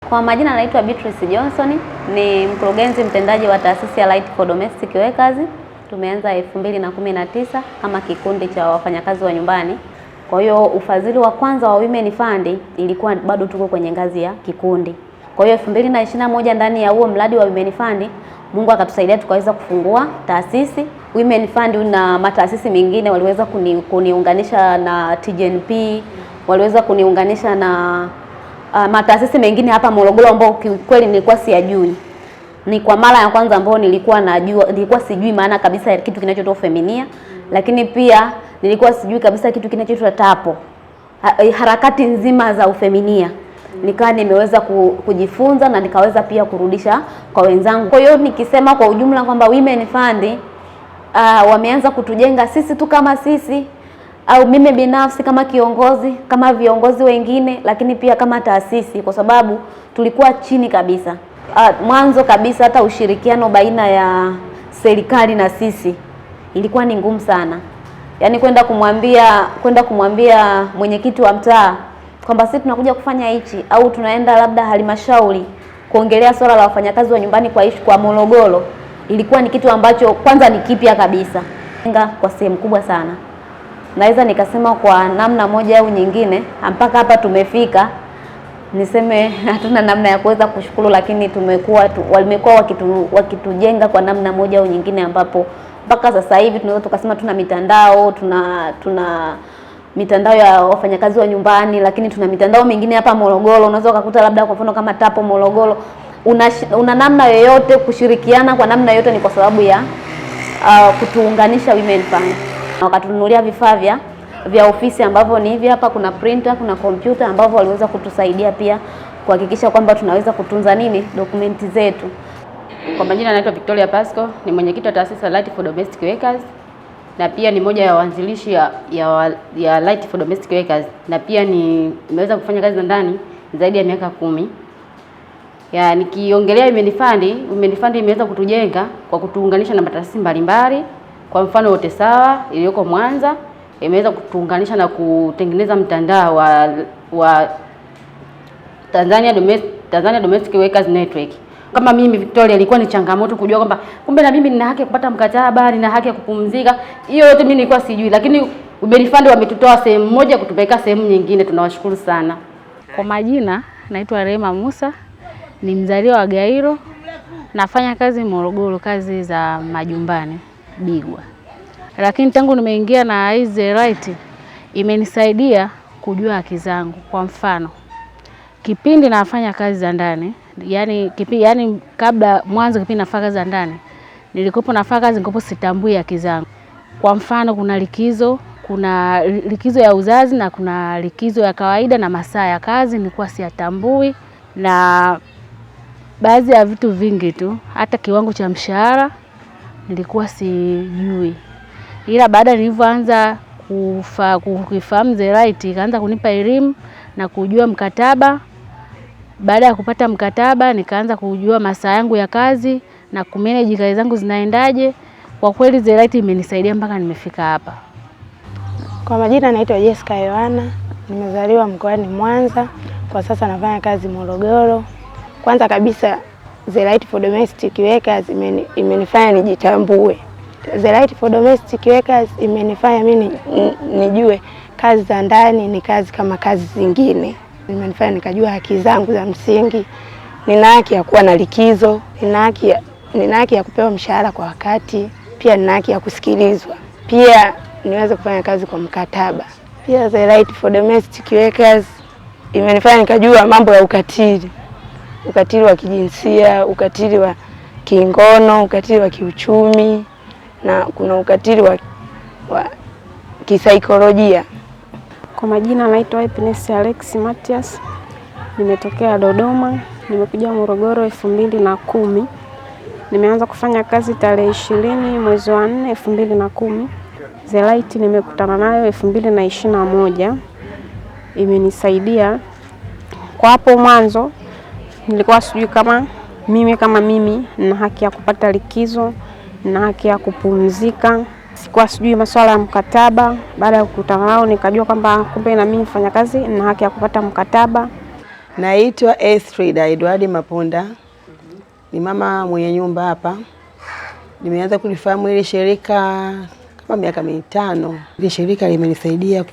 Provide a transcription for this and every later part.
Kwa majina naitwa Beatrice Johnson, ni mkurugenzi mtendaji wa taasisi ya Light for Domestic Workers. Tumeanza 2019 kama kikundi cha wafanyakazi wa nyumbani. Kwa hiyo ufadhili wa kwanza wa Women Fund ilikuwa bado tuko kwenye ngazi ya kikundi. Kwa hiyo 2021 ndani ya huo mradi wa Women Fund, Mungu akatusaidia tukaweza kufungua taasisi Women Fund, na mataasisi mengine waliweza kuniunganisha na TGNP, waliweza kuniunganisha na mataasisi mengine hapa Morogoro ambao kweli nilikuwa siyajui. Ni kwa mara ya kwanza ambao nilikuwa sijui maana kabisa ya kitu kinachoitwa Feminia, lakini pia nilikuwa sijui kabisa kitu kinachoitwa TAPO. Harakati nzima za ufeminia nikawa nimeweza kujifunza na nikaweza pia kurudisha kwa wenzangu. Kwa hiyo nikisema kwa ujumla kwamba Women Fund wameanza kutujenga sisi tu kama sisi, au mimi binafsi kama kiongozi, kama viongozi wengine, lakini pia kama taasisi, kwa sababu tulikuwa chini kabisa. Mwanzo kabisa hata ushirikiano baina ya serikali na sisi ilikuwa ni ngumu sana. Yaani kwenda kumwambia mwenyekiti wa mtaa kwamba sisi tunakuja kufanya hichi, au tunaenda labda halmashauri kuongelea swala la wafanyakazi wa nyumbani kwa Morogoro, ilikuwa ni kitu ambacho kwanza ni kipya kabisa. Kwa sehemu kubwa sana, naweza nikasema kwa namna moja au nyingine mpaka hapa tumefika, niseme hatuna namna ya kuweza kushukuru, lakini wamekuwa wakitujenga kwa namna moja au nyingine, ambapo mpaka sasa hivi tunaweza tukasema tuna mitandao ya wafanyakazi wa nyumbani, lakini tuna mitandao mingine hapa Morogoro. Unaweza ukakuta labda kwa mfano kama TAPO Morogoro, una namna yoyote kushirikiana kwa namna yoyote, ni kwa sababu ya kutuunganisha Women Fund. Wakatununulia vifaa vya ofisi ambavyo ni hivi hapa, kuna printer, kuna kompyuta, ambavyo waliweza kutusaidia pia kuhakikisha kwamba tunaweza kutunza dokumenti zetu. Kwa majina naitwa Victoria Pasco, ni mwenyekiti wa taasisi ya Light for Domestic Workers, na pia ni moja ya waanzilishi ya Light for Domestic Workers, na pia nimeweza kufanya kazi za ndani zaidi ya miaka 10. Nikiongelea Women Fund imeweza kutujenga kwa kutuunganisha na mataasisi mbalimbali. Kwa mfano Wote Sawa iliyoko Mwanza imeweza kutuunganisha na kutengeneza mtandao wa Tanzania Domestic Workers Network. Kama mimi Victoria, ilikuwa ni changamoto kujua kwamba kumbe na mimi nina haki ya kupata mkataba, nina haki ya kupumzika. Hiyo yote mimi nilikuwa sijui, lakini Women Fund wametutoa sehemu moja kutupeleka sehemu nyingine. Tunawashukuru sana. Kwa majina naitwa Rema Musa, ni mzaliwa wa Gairo, nafanya kazi Morogoro, kazi za majumbani Bigwa. Lakini tangu nimeingia na hizi Light imenisaidia kujua haki zangu. Kwa mfano, kipindi nafanya kazi za ndani, yani kabla mwanzo kipindi nafanya kazi za ndani, nilikuwa sitambui haki zangu. Kwa mfano, kuna likizo ya uzazi na kuna likizo ya kawaida na masaa ya kazi nilikuwa siyatambui, na baadhi ya vitu vingi tu, hata kiwango cha mshahara nilikuwa sijui. Ila baada nilivyoanza kufahamu The Light, ikaanza kunipa elimu na kujua mkataba. Baada ya kupata mkataba, nikaanza kujua masaa yangu ya kazi na kumanage kazi zangu zinaendaje. Kwa kweli The Light imenisaidia mpaka nimefika hapa. Kwa majina naitwa Jessica Yohana, nimezaliwa mkoani Mwanza, kwa sasa nafanya kazi Morogoro. Kwanza kabisa The Light for Domestic Workers imenifanya nijitambue. The Light for Domestic Workers imenifanya mimi nijue kazi za ndani ni kazi kama kazi zingine. Imenifanya nikajua haki zangu za msingi. Nina haki ya kuwa na likizo, nina haki ya kupewa mshahara kwa wakati, pia nina haki ya kusikilizwa. Pia niweze kufanya kazi kwa mkataba. Pia The Light for Domestic Workers imenifanya nikajua mambo ya ukatili wa kijinsia, ukatili wa kingono, ukatili wa kiuchumi, na kuna ukatili wa kisaikolojia. Kwa majina naitwa Happiness Alex Matias, nimetokea Dodoma, nimekuja Morogoro 2010. Nimeanza kufanya kazi tarehe 20 mwezi wa 4 2010. The Light nimekutana nayo 2021. Imenisaidia. Kwa hapo mwanzo nilikuwa sijui kama mimi nina haki ya kupata likizo, nina haki ya kupumzika. Sikuwa sijui masuala ya mkataba. Baada ya kukutana nao nikajua kwamba kumbe na mimi mfanyakazi nina haki ya kupata mkataba. Naitwa Estrida Edward Mapunda. Ni mama mwenye nyumba hapa. Nimeanza kulifahamu ile shirika kama miaka 5. Ile shirika limenisaidia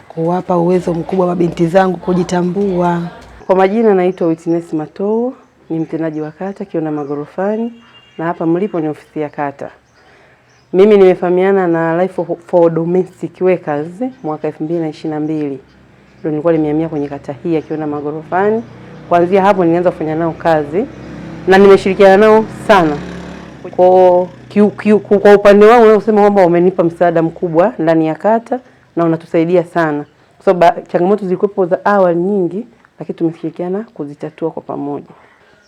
kuwapa uwezo mkubwa mabinti zangu kujitambua. Kwa majina naitwa Witness Matou, ni mtendaji wa kata Kiona Magorofani, na hapa mlipo ni ofisi ya kata. Mimi nimefahamiana na Life for Domestic Workers mwaka 2022. Ndio nilikuwa nimehamia kwenye kata hii ya Kiona Magorofani. Kuanzia hapo nilianza kufanya nao kazi na nimeshirikiana nao sana. Kwa upande wangu nasema kwamba wamenipa msaada mkubwa ndani ya kata na unatusaidia sana. Kwa sababu changamoto zilikuwepo za awali nyingi, lakini tumeshirikiana kuzitatua kwa pamoja.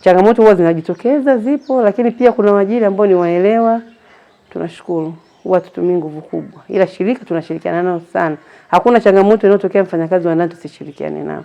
Changamoto huwa zinajitokeza, zipo, lakini pia kuna waajiri ambao ni waelewa. Tunashukuru, huwa tutumii nguvu kubwa. Ila shirika tunashirikiana nao sana. Hakuna changamoto inayotokea mfanyakazi wa ndani tusishirikiane nao.